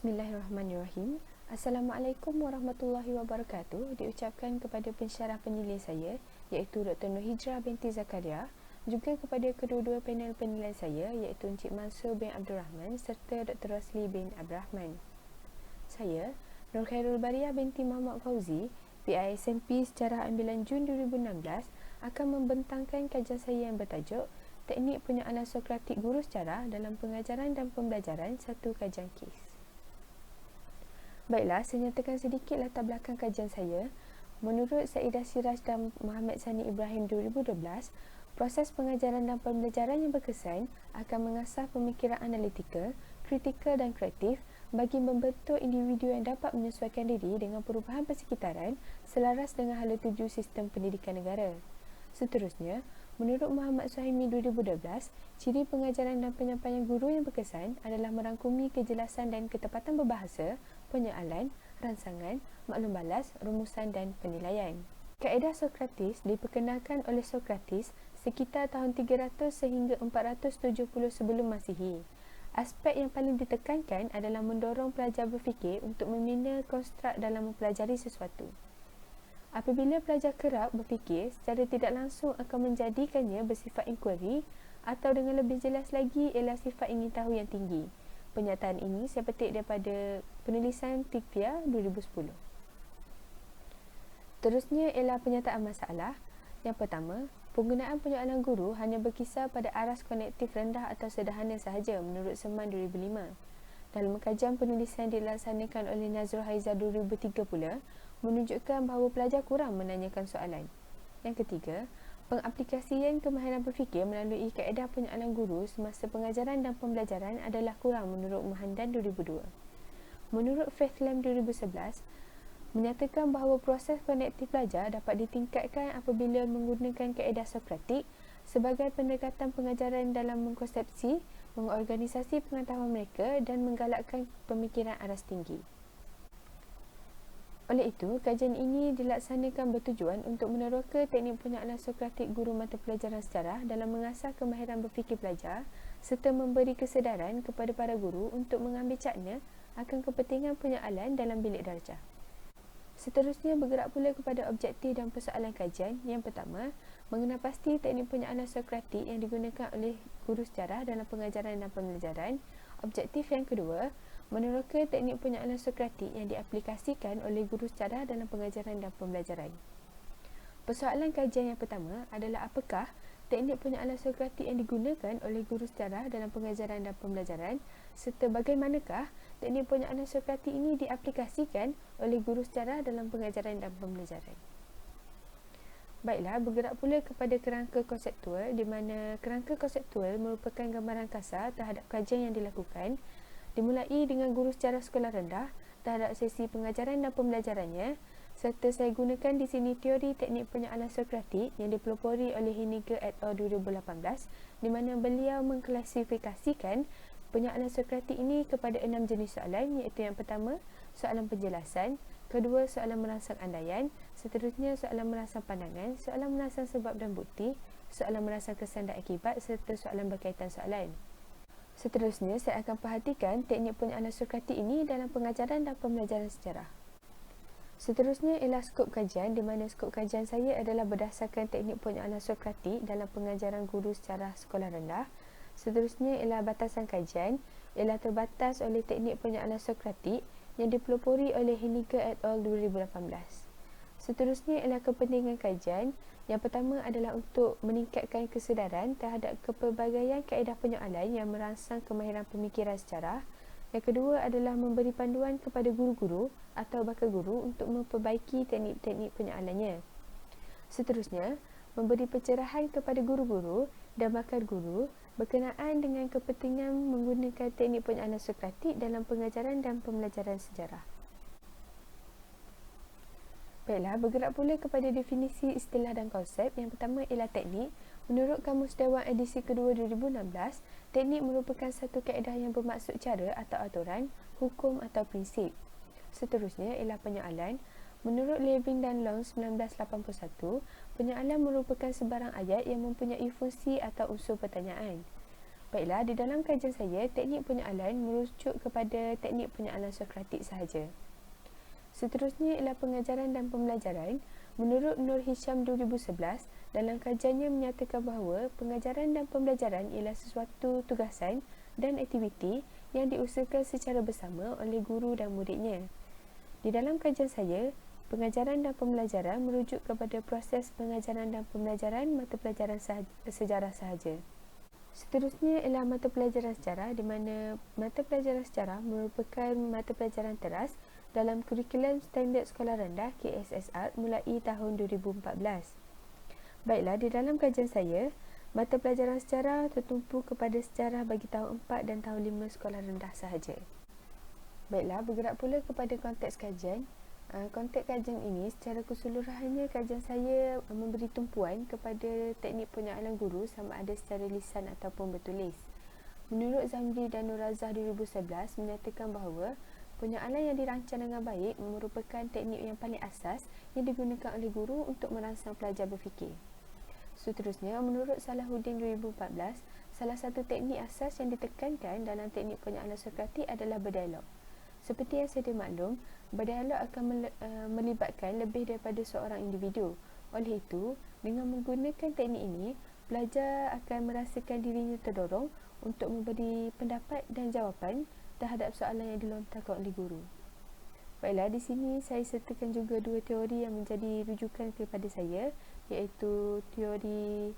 Bismillahirrahmanirrahim. Assalamualaikum warahmatullahi wabarakatuh diucapkan kepada pensyarah penilai saya iaitu Dr. Nur Hijrah binti Zakaria, juga kepada kedua-dua panel penilai saya iaitu Encik Mansur bin Abdul Rahman serta Dr. Rosli bin Abdul Rahman. Saya, Nur Khairul Bariah binti Muhammad Fauzi, PI SMP Sejarah Ambilan Jun 2016 akan membentangkan kajian saya yang bertajuk Teknik Penyoalan Sokratik Guru Sejarah dalam Pengajaran dan Pembelajaran, satu kajian kes. Baiklah, saya nyatakan sedikit latar belakang kajian saya. Menurut Saidah Siraj dan Muhammad Sani Ibrahim 2012, proses pengajaran dan pembelajaran yang berkesan akan mengasah pemikiran analitikal, kritikal dan kreatif bagi membentuk individu yang dapat menyesuaikan diri dengan perubahan persekitaran selaras dengan hala tuju sistem pendidikan negara. Seterusnya, menurut Muhammad Suhaimi 2012, ciri pengajaran dan penyampaian guru yang berkesan adalah merangkumi kejelasan dan ketepatan berbahasa, penyoalan, rangsangan, maklum balas, rumusan dan penilaian. Kaedah Sokratis diperkenalkan oleh Sokrates sekitar tahun 300 sehingga 470 sebelum Masihi. Aspek yang paling ditekankan adalah mendorong pelajar berfikir untuk membina konstruk dalam mempelajari sesuatu. Apabila pelajar kerap berfikir, secara tidak langsung akan menjadikannya bersifat inquiry atau dengan lebih jelas lagi ialah sifat ingin tahu yang tinggi. Pernyataan ini saya petik daripada penulisan Tikvia 2010. Terusnya ialah penyataan masalah. Yang pertama, penggunaan penyoalan guru hanya berkisar pada aras konektif rendah atau sederhana sahaja menurut Seman 2005. Dalam kajian penulisan dilaksanakan oleh Nazrul Haizah 2003 pula, menunjukkan bahawa pelajar kurang menanyakan soalan. Yang ketiga, pengaplikasian kemahiran berfikir melalui kaedah penyoalan guru semasa pengajaran dan pembelajaran adalah kurang menurut Muhandan 2002. Menurut Faith Lam 2011, menyatakan bahawa proses konektif pelajar dapat ditingkatkan apabila menggunakan kaedah Sokratik sebagai pendekatan pengajaran dalam mengkonsepsi, mengorganisasi pengetahuan mereka dan menggalakkan pemikiran aras tinggi. Oleh itu, kajian ini dilaksanakan bertujuan untuk meneroka teknik penyoalan Sokratik guru mata pelajaran sejarah dalam mengasah kemahiran berfikir pelajar serta memberi kesedaran kepada para guru untuk mengambil cakna akan kepentingan penyoalan dalam bilik darjah. Seterusnya bergerak pula kepada objektif dan persoalan kajian. Yang pertama, mengenal pasti teknik penyoalan Sokratik yang digunakan oleh guru sejarah dalam pengajaran dan pembelajaran. Objektif yang kedua, meneroka teknik penyoalan Sokratik yang diaplikasikan oleh guru sejarah dalam pengajaran dan pembelajaran. Persoalan kajian yang pertama adalah apakah teknik penyoalan Sokratik yang digunakan oleh guru sejarah dalam pengajaran dan pembelajaran serta bagaimanakah teknik penyoalan Sokratik ini diaplikasikan oleh guru sejarah dalam pengajaran dan pembelajaran. Baiklah, bergerak pula kepada kerangka konseptual di mana kerangka konseptual merupakan gambaran kasar terhadap kajian yang dilakukan dimulai dengan guru sejarah sekolah rendah terhadap sesi pengajaran dan pembelajarannya, serta saya gunakan di sini teori teknik penyoalan Sokratik yang dipelopori oleh Henniger et al. 2018 di mana beliau mengklasifikasikan penyoalan Sokratik ini kepada 6 jenis soalan, iaitu yang pertama, soalan penjelasan, kedua, soalan merangsang andaian, seterusnya soalan merangsang pandangan, soalan merangsang sebab dan bukti, soalan merangsang kesan dan akibat serta soalan berkaitan soalan. Seterusnya, saya akan perhatikan teknik penyoalan Sokratik ini dalam pengajaran dan pembelajaran sejarah. Seterusnya ialah skop kajian di mana skop kajian saya adalah berdasarkan teknik penyoalan Sokratik dalam pengajaran guru sejarah sekolah rendah. Seterusnya ialah batasan kajian, ialah terbatas oleh teknik penyoalan Sokratik yang dipelopori oleh Henniger et al. 2018. Seterusnya ialah kepentingan kajian. Yang pertama adalah untuk meningkatkan kesedaran terhadap kepelbagaian kaedah penyoalan yang merangsang kemahiran pemikiran sejarah. Yang kedua adalah memberi panduan kepada guru-guru atau bakal guru untuk memperbaiki teknik-teknik penyoalannya. Seterusnya, memberi pencerahan kepada guru-guru dan bakal guru berkenaan dengan kepentingan menggunakan teknik penyoalan Sokratik dalam pengajaran dan pembelajaran sejarah. Baiklah, bergerak pula kepada definisi istilah dan konsep. Yang pertama ialah teknik. Menurut Kamus Dewan edisi kedua 2016, teknik merupakan satu kaedah yang bermaksud cara atau aturan, hukum atau prinsip. Seterusnya ialah penyoalan. Menurut Levin dan Long 1981, penyoalan merupakan sebarang ayat yang mempunyai fungsi atau unsur pertanyaan. Baiklah, di dalam kajian saya, teknik penyoalan merujuk kepada teknik penyoalan Sokratik sahaja. Seterusnya ialah pengajaran dan pembelajaran. Menurut Nur Hisham 2011, dalam kajiannya menyatakan bahawa pengajaran dan pembelajaran ialah sesuatu tugasan dan aktiviti yang diusahakan secara bersama oleh guru dan muridnya. Di dalam kajian saya, pengajaran dan pembelajaran merujuk kepada proses pengajaran dan pembelajaran mata pelajaran sejarah sahaja. Seterusnya ialah mata pelajaran sejarah, di mana mata pelajaran sejarah merupakan mata pelajaran teras dalam kurikulum standard sekolah rendah KSSR mulai tahun 2014. Baiklah, di dalam kajian saya, mata pelajaran sejarah tertumpu kepada sejarah bagi tahun 4 dan tahun 5 sekolah rendah sahaja. Baiklah, bergerak pula kepada konteks kajian. Konteks kajian ini secara keseluruhannya kajian saya memberi tumpuan kepada teknik penyoalan guru sama ada secara lisan ataupun bertulis. Menurut Zamri dan Nur Razah 2011 menyatakan bahawa penyoalan yang dirancang dengan baik merupakan teknik yang paling asas yang digunakan oleh guru untuk merangsang pelajar berfikir. Seterusnya, menurut Salahuddin 2014, salah satu teknik asas yang ditekankan dalam teknik penyoalan Sokratik adalah berdialog. Seperti yang sedia maklum, berdialog akan melibatkan lebih daripada seorang individu. Oleh itu, dengan menggunakan teknik ini, pelajar akan merasakan dirinya terdorong untuk memberi pendapat dan jawapan terhadap soalan yang dilontarkan oleh guru. Baiklah, di sini saya sertakan juga dua teori yang menjadi rujukan kepada saya, iaitu teori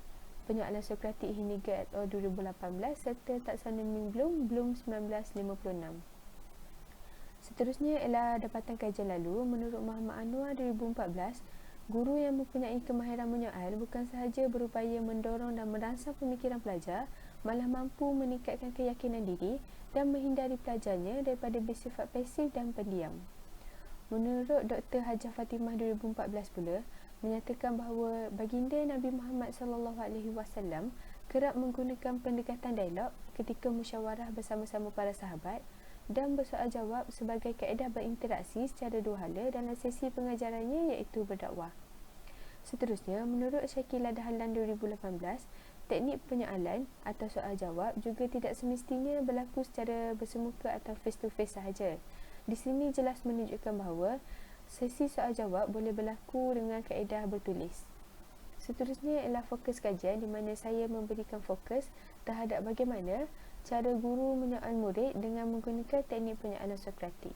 penyoalan Sokratik Hiniga et al. 2018 serta taksonomi Bloom 1956. Seterusnya ialah dapatan kajian lalu. Menurut Muhammad Anwar 2014, guru yang mempunyai kemahiran menyoal bukan sahaja berupaya mendorong dan merangsang pemikiran pelajar, malah mampu meningkatkan keyakinan diri dan menghindari pelajarnya daripada bersifat pasif dan pendiam. Menurut Dr. Hajah Fatimah 2014 pula, menyatakan bahawa baginda Nabi Muhammad SAW kerap menggunakan pendekatan dialog ketika musyawarah bersama-sama para sahabat dan bersoal jawab sebagai kaedah berinteraksi secara dua hala dalam sesi pengajarannya, iaitu berdakwah. Seterusnya, menurut Syakila Dahlan 2018, teknik penyoalan atau soal jawab juga tidak semestinya berlaku secara bersemuka atau face to face sahaja. Di sini jelas menunjukkan bahawa sesi soal jawab boleh berlaku dengan kaedah bertulis. Seterusnya ialah fokus kajian, di mana saya memberikan fokus terhadap bagaimana cara guru menyoal murid dengan menggunakan teknik penyoalan Sokratik.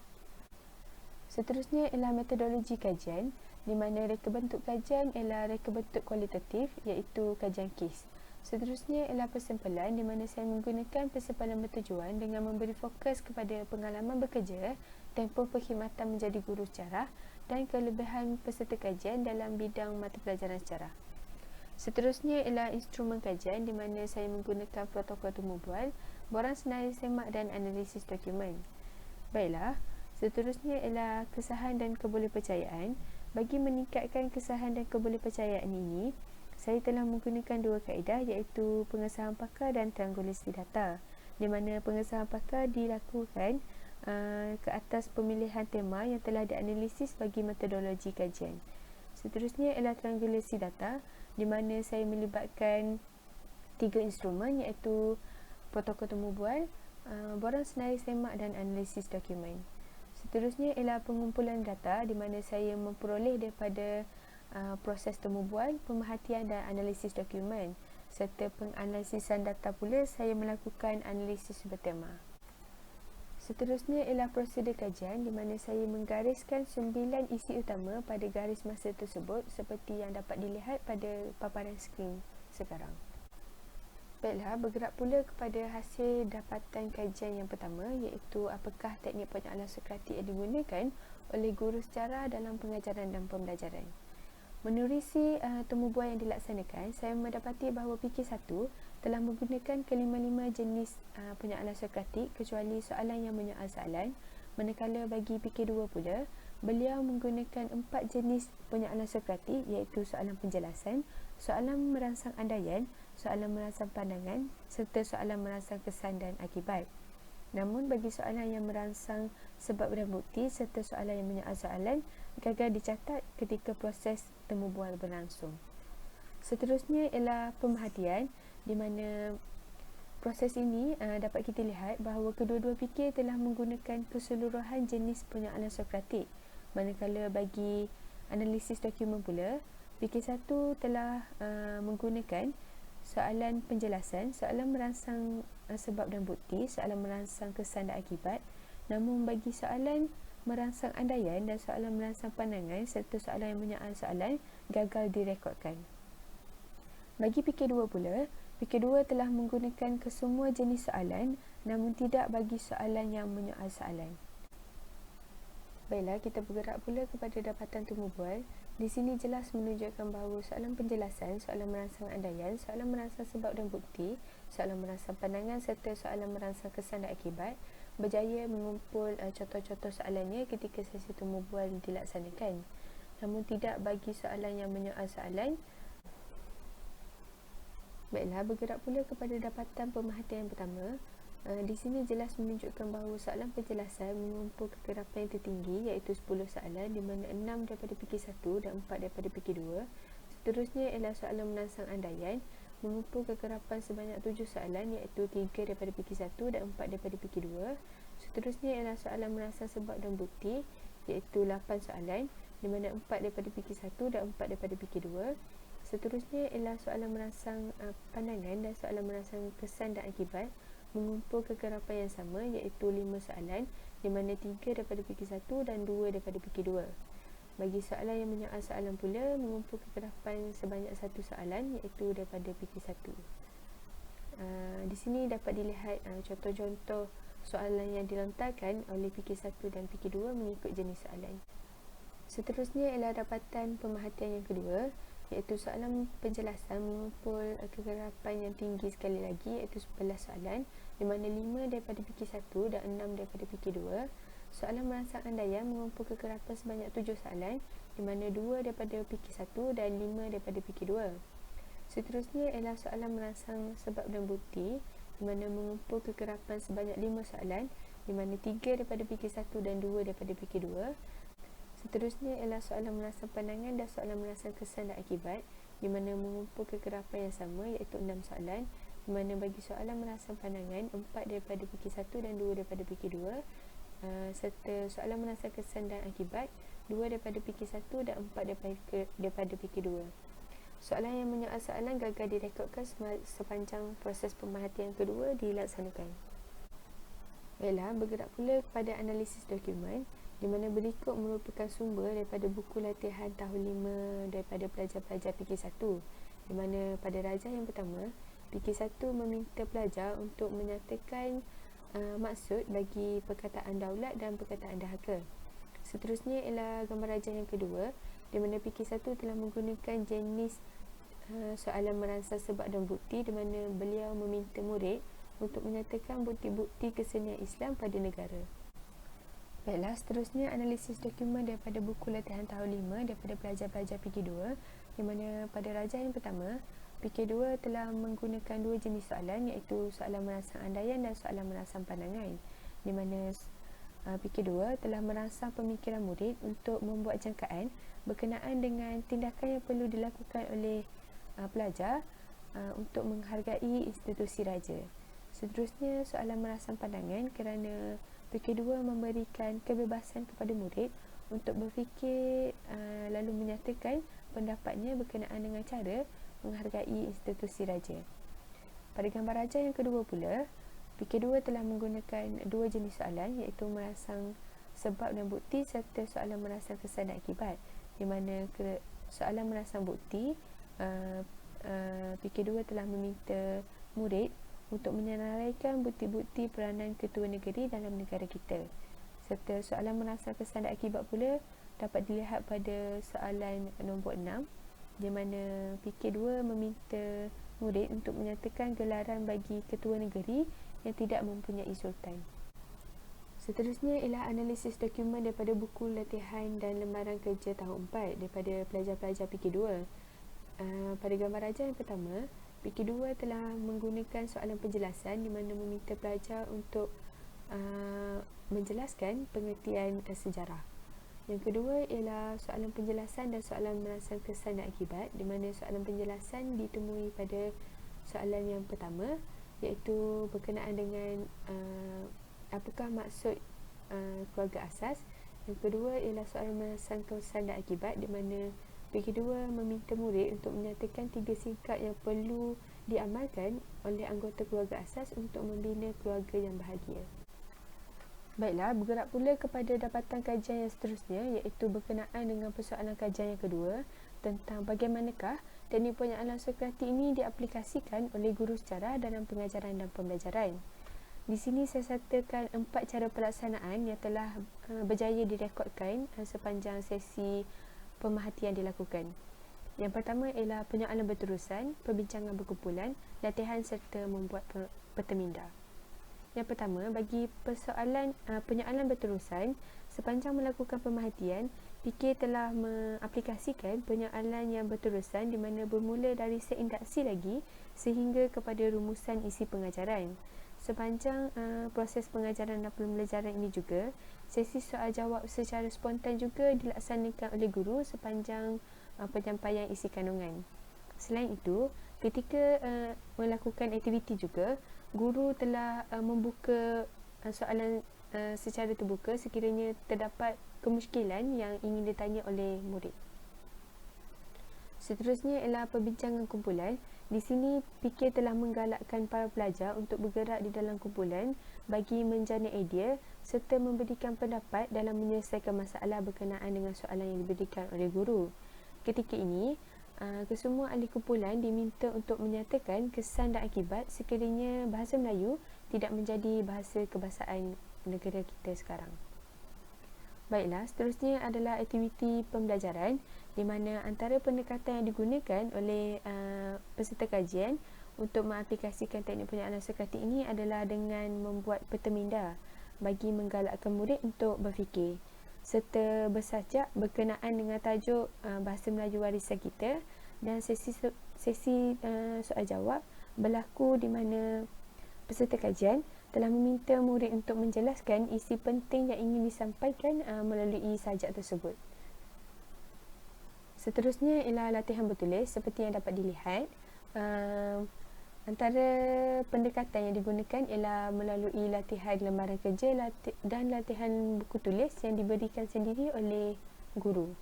Seterusnya ialah metodologi kajian, di mana reka bentuk kajian ialah reka bentuk kualitatif, iaitu kajian kes. Seterusnya ialah persimpulan, di mana saya menggunakan persimpulan bertujuan dengan memberi fokus kepada pengalaman bekerja, tempoh perkhidmatan menjadi guru sejarah dan kelebihan peserta kajian dalam bidang mata pelajaran sejarah. Seterusnya ialah instrumen kajian, di mana saya menggunakan protokol temu bual, borang senarai semak dan analisis dokumen. Baiklah, seterusnya ialah kesahan dan kebolehpercayaan. Bagi meningkatkan kesahan dan kebolehpercayaan ini, saya telah menggunakan dua kaedah, iaitu pengesahan pakar dan triangulasi data, di mana pengesahan pakar dilakukan ke atas pemilihan tema yang telah dianalisis bagi metodologi kajian. Seterusnya ialah triangulasi data, di mana saya melibatkan tiga instrumen, iaitu protokol temu bual, borang senarai semak dan analisis dokumen. Seterusnya ialah pengumpulan data, di mana saya memperoleh daripada proses temu bual, pemerhatian dan analisis dokumen, serta penganalisisan data pula saya melakukan analisis bertema. Seterusnya ialah prosedur kajian, di mana saya menggariskan 9 isi utama pada garis masa tersebut seperti yang dapat dilihat pada paparan skrin sekarang. Baiklah, bergerak pula kepada hasil dapatan kajian yang pertama, iaitu apakah teknik penyoalan Sokratik yang digunakan oleh guru sejarah dalam pengajaran dan pembelajaran. Menerusi temu bual yang dilaksanakan, saya mendapati bahawa PK1 telah menggunakan kelima-lima jenis penyoalan Sokratik kecuali soalan yang menyoal soalan, manakala bagi PK2 pula, beliau menggunakan 4 jenis penyoalan Sokratik, iaitu soalan penjelasan, soalan merangsang andaian, soalan merangsang pandangan, serta soalan merangsang kesan dan akibat. Namun bagi soalan yang merangsang sebab dan bukti serta soalan yang menyoal soalan gagal dicatat ketika proses temu bual berlangsung. Seterusnya ialah pemerhatian, di mana proses ini dapat kita lihat bahawa kedua-dua fikir telah menggunakan keseluruhan jenis penyalaan Sokratik. Manakala bagi analisis dokumen pula, fikir satu telah menggunakan soalan penjelasan, soalan merangsang sebab dan bukti, soalan merangsang kesan dan akibat. Namun bagi soalan merangsang andaian dan soalan merangsang pandangan serta soalan yang menyoal soalan gagal direkodkan. Bagi fikir dua pula, fikir dua telah menggunakan kesemua jenis soalan namun tidak bagi soalan yang menyoal soalan. Baiklah, kita bergerak pula kepada dapatan temu bual. Di sini jelas menunjukkan bahawa soalan penjelasan, soalan merangsang andaian, soalan merangsang sebab dan bukti, soalan merangsang pandangan serta soalan merangsang kesan dan akibat berjaya mengumpul contoh-contoh soalannya ketika sesi temu bual dilaksanakan. Namun tidak bagi soalan yang menyoal soalan. Baiklah, bergerak pula kepada dapatan pemerhatian yang pertama. Di sini jelas menunjukkan bahawa soalan penjelasan mengumpul kekerapan yang tertinggi iaitu 10 soalan di mana 6 daripada fikir 1 dan 4 daripada fikir 2. Seterusnya ialah soalan merangsang andaian mengumpul kekerapan sebanyak 7 soalan iaitu 3 daripada fikir 1 dan 4 daripada fikir 2. Seterusnya ialah soalan merangsang sebab dan bukti iaitu 8 soalan di mana 4 daripada fikir 1 dan 4 daripada fikir 2. Seterusnya ialah soalan merangsang pandangan dan soalan merangsang kesan dan akibat mengumpul kekerapan yang sama iaitu 5 soalan di mana 3 daripada fikir 1 dan 2 daripada fikir 2. Bagi soalan yang menyoal soalan pula mengumpul kekerapan sebanyak 1 soalan iaitu daripada fikir 1. Di sini dapat dilihat contoh-contoh soalan yang dilontarkan oleh fikir 1 dan fikir 2 mengikut jenis soalan. Seterusnya ialah dapatan pemerhatian yang kedua iaitu soalan penjelasan mengumpul kekerapan yang tinggi sekali lagi iaitu 11 soalan di mana 5 daripada fikir 1 dan 6 daripada fikir 2. Soalan merangsang andaian mengumpul kekerapan sebanyak 7 soalan di mana 2 daripada fikir 1 dan 5 daripada fikir 2. Seterusnya ialah soalan merangsang sebab dan bukti di mana mengumpul kekerapan sebanyak 5 soalan di mana 3 daripada fikir 1 dan 2 daripada fikir 2. Seterusnya ialah soalan merangsang pandangan dan soalan merangsang kesan dan akibat di mana mengumpul kekerapan yang sama iaitu 6 soalan di mana bagi soalan merangsang pandangan 4 daripada fikir 1 dan 2 daripada fikir 2 serta soalan merangsang kesan dan akibat 2 daripada fikir 1 dan 4 daripada fikir 2. Soalan yang menyoal soalan gagal direkodkan sepanjang proses pemerhatian kedua dilaksanakan. Baiklah, bergerak pula kepada analisis dokumen di mana berikut merupakan sumber daripada buku latihan tahun 5 daripada pelajar-pelajar fikir 1 di mana pada rajah yang pertama fikir 1 meminta pelajar untuk menyatakan maksud bagi perkataan daulat dan perkataan dahaka. Seterusnya ialah gambar rajah yang kedua di mana fikir 1 telah menggunakan jenis soalan merangsang sebab dan bukti di mana beliau meminta murid untuk menyatakan bukti-bukti kesenian Islam pada negara. Baiklah, seterusnya analisis dokumen daripada buku latihan tahun 5 daripada pelajar-pelajar fikir 2 di mana pada rajah yang pertama fikir 2 telah menggunakan dua jenis soalan iaitu soalan merangsang andaian dan soalan merangsang pandangan di mana fikir 2 telah merangsang pemikiran murid untuk membuat jangkaan berkenaan dengan tindakan yang perlu dilakukan oleh pelajar untuk menghargai institusi raja. Seterusnya soalan merangsang pandangan kerana fikir 2 memberikan kebebasan kepada murid untuk berfikir lalu menyatakan pendapatnya berkenaan dengan cara menghargai institusi raja. Pada gambar rajah yang kedua pula, fikir 2 telah menggunakan dua jenis soalan iaitu merangsang sebab dan bukti serta soalan merangsang kesan dan akibat di mana soalan merangsang bukti fikir 2 telah meminta murid untuk menyenaraikan bukti-bukti peranan ketua negeri dalam negara kita. Serta soalan merangsang kesan dan akibat pula dapat dilihat pada soalan nombor 6 di mana fikir 2 meminta murid untuk menyatakan gelaran bagi ketua negeri yang tidak mempunyai sultan. Seterusnya ialah analisis dokumen daripada buku latihan dan lembaran kerja tahun 4 daripada pelajar-pelajar fikir 2. Pada gambar rajah yang pertama, fikir 2 telah menggunakan soalan penjelasan di mana meminta pelajar untuk menjelaskan pengertian sejarah. Yang kedua ialah soalan penjelasan dan soalan merangsang kesan dan akibat di mana soalan penjelasan ditemui pada soalan yang pertama iaitu berkenaan dengan apakah maksud keluarga asas. Yang kedua ialah soalan merangsang kesan dan akibat, di mana pihak kedua meminta murid untuk menyatakan 3 sikap yang perlu diamalkan oleh anggota keluarga asas untuk membina keluarga yang bahagia. Baiklah, bergerak pula kepada dapatan kajian yang seterusnya, iaitu berkenaan dengan persoalan kajian yang kedua tentang bagaimanakah teknik penyalaan Sokratik ini diaplikasikan oleh guru sejarah dalam pengajaran dan pembelajaran. Di sini saya sertakan 4 cara pelaksanaan yang telah berjaya direkodkan sepanjang sesi pemerhatian dilakukan. Yang pertama ialah penyalaan berterusan, perbincangan berkumpulan, latihan serta membuat peta minda. Yang pertama, bagi persoalan penyalaan berterusan, sepanjang melakukan pemerhatian, PK telah mengaplikasikan penyalaan yang berterusan di mana bermula dari set induksi lagi sehingga kepada rumusan isi pengajaran. Sepanjang proses pengajaran dan pembelajaran ini juga, sesi soal jawab secara spontan juga dilaksanakan oleh guru sepanjang penyampaian isi kandungan. Selain itu, ketika melakukan aktiviti juga, guru telah membuka soalan secara terbuka sekiranya terdapat kemusykilan yang ingin ditanya oleh murid. Seterusnya ialah perbincangan kumpulan. Di sini PK telah menggalakkan para pelajar untuk bergerak di dalam kumpulan bagi menjana idea serta memberikan pendapat dalam menyelesaikan masalah berkenaan dengan soalan yang diberikan oleh guru. Ketika ini, kesemua ahli kumpulan diminta untuk menyatakan kesan dan akibat sekiranya bahasa Melayu tidak menjadi bahasa kebahasaan negara kita sekarang. Baiklah, seterusnya adalah aktiviti pembelajaran di mana antara pendekatan yang digunakan oleh peserta kajian untuk mengaplikasikan teknik penyalaan Sokratik ini adalah dengan membuat peta minda bagi menggalakkan murid untuk berfikir serta bersajak berkenaan dengan tajuk bahasa Melayu warisan kita, dan sesi soal jawab berlaku di mana peserta kajian telah meminta murid untuk menjelaskan isi penting yang ingin disampaikan melalui sajak tersebut. Seterusnya ialah latihan bertulis. Seperti yang dapat dilihat, antara pendekatan yang digunakan ialah melalui latihan lembaran kerja dan latihan buku tulis yang diberikan sendiri oleh guru.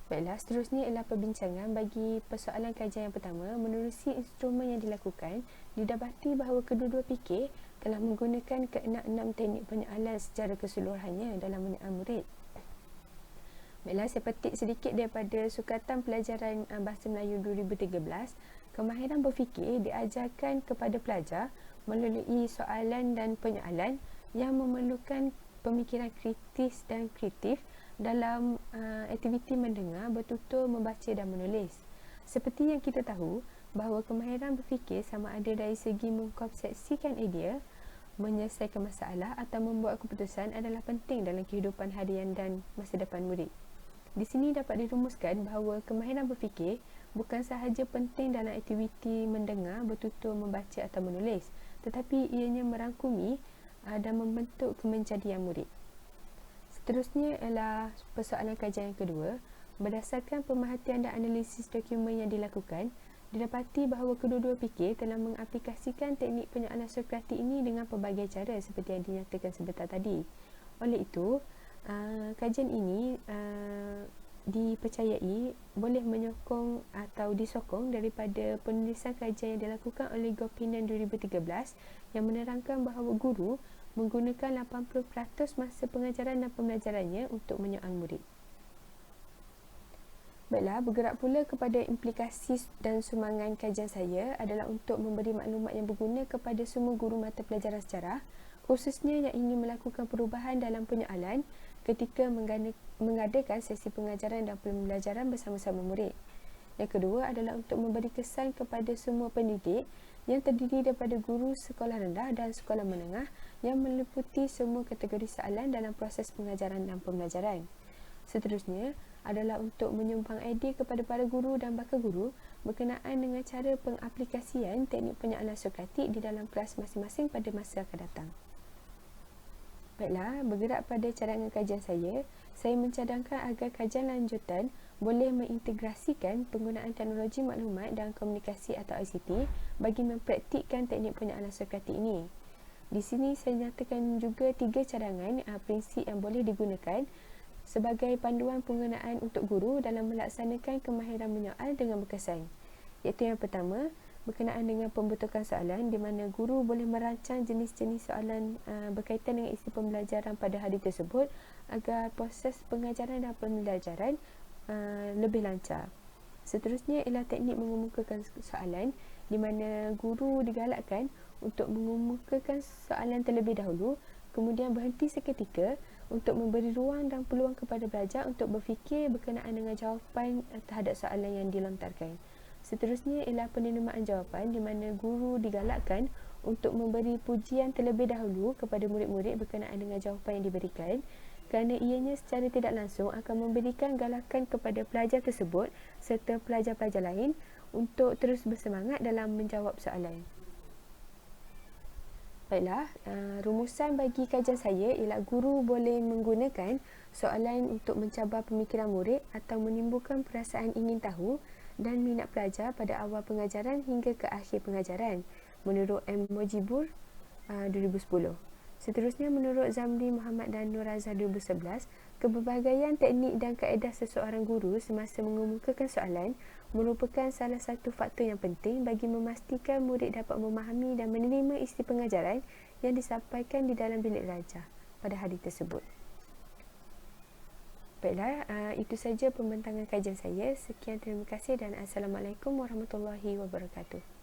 Baiklah, seterusnya ialah perbincangan. Bagi persoalan kajian yang pertama, menerusi instrumen yang dilakukan, didapati bahawa kedua-dua PK telah menggunakan ke-6 teknik penyalaan secara keseluruhannya dalam menyalaan murid. Baiklah, saya petik sedikit daripada Sukatan Pelajaran Bahasa Melayu 2013. Kemahiran berfikir diajarkan kepada pelajar melalui soalan dan penyalaan yang memerlukan pemikiran kritis dan kreatif dalam aktiviti mendengar, bertutur, membaca dan menulis. Seperti yang kita tahu bahawa kemahiran berfikir sama ada dari segi mengkonsepsikan idea, menyelesaikan masalah atau membuat keputusan adalah penting dalam kehidupan harian dan masa depan murid. Di sini dapat dirumuskan bahawa kemahiran berfikir bukan sahaja penting dalam aktiviti mendengar, bertutur, membaca atau menulis, tetapi ianya merangkumi dan membentuk kemenjadian murid. Seterusnya ialah persoalan kajian yang kedua. Berdasarkan pemerhatian dan analisis dokumen yang dilakukan, didapati bahawa kedua-dua PK telah mengaplikasikan teknik penyalaan Sokratik ini dengan pelbagai cara seperti yang dinyatakan sebentar tadi. Oleh itu, kajian ini dipercayai boleh menyokong atau disokong daripada penulisan kajian yang dilakukan oleh Gopinan 2013 yang menerangkan bahawa guru menggunakan 80% masa pengajaran dan pembelajarannya untuk menyoal murid. Baiklah, bergerak pula kepada implikasi dan sumbangan kajian saya adalah untuk memberi maklumat yang berguna kepada semua guru mata pelajaran sejarah, khususnya yang ingin melakukan perubahan dalam penyoalan ketika mengadakan sesi pengajaran dan pembelajaran bersama-sama murid. Yang kedua adalah untuk memberi kesan kepada semua pendidik yang terdiri daripada guru sekolah rendah dan sekolah menengah yang meliputi semua kategori soalan dalam proses pengajaran dan pembelajaran. Seterusnya adalah untuk menyumbang idea kepada para guru dan bakal guru berkenaan dengan cara pengaplikasian teknik penyalaan Sokratik di dalam kelas masing-masing pada masa akan datang. Baiklah, bergerak pada cadangan kajian saya mencadangkan agar kajian lanjutan boleh mengintegrasikan penggunaan teknologi maklumat dan komunikasi atau ICT bagi mempraktikkan teknik penyalaan Sokratik ini. Di sini saya nyatakan juga 3 cadangan prinsip yang boleh digunakan sebagai panduan penggunaan untuk guru dalam melaksanakan kemahiran menyoal dengan berkesan. Iaitu yang pertama, berkenaan dengan pembentukan soalan di mana guru boleh merancang jenis-jenis soalan berkaitan dengan isi pembelajaran pada hari tersebut agar proses pengajaran dan pembelajaran lebih lancar. Seterusnya ialah teknik mengemukakan soalan di mana guru digalakkan untuk mengemukakan soalan terlebih dahulu, kemudian berhenti seketika untuk memberi ruang dan peluang kepada pelajar untuk berfikir berkenaan dengan jawapan terhadap soalan yang dilontarkan. Seterusnya ialah penerimaan jawapan di mana guru digalakkan untuk memberi pujian terlebih dahulu kepada murid-murid berkenaan dengan jawapan yang diberikan, kerana ianya secara tidak langsung akan memberikan galakan kepada pelajar tersebut serta pelajar-pelajar lain untuk terus bersemangat dalam menjawab soalan. Baiklah, rumusan bagi kajian saya ialah guru boleh menggunakan soalan untuk mencabar pemikiran murid atau menimbulkan perasaan ingin tahu dan minat pelajar pada awal pengajaran hingga ke akhir pengajaran, menurut M. Mojibur 2010. Seterusnya, menurut Zamri Muhammad dan Nur Azhar 2011, kepelbagaian teknik dan kaedah seseorang guru semasa mengemukakan soalan merupakan salah satu faktor yang penting bagi memastikan murid dapat memahami dan menerima isi pengajaran yang disampaikan di dalam bilik belajar pada hari tersebut. Baiklah, itu saja pembentangan kajian saya. Sekian, terima kasih dan Assalamualaikum warahmatullahi wabarakatuh.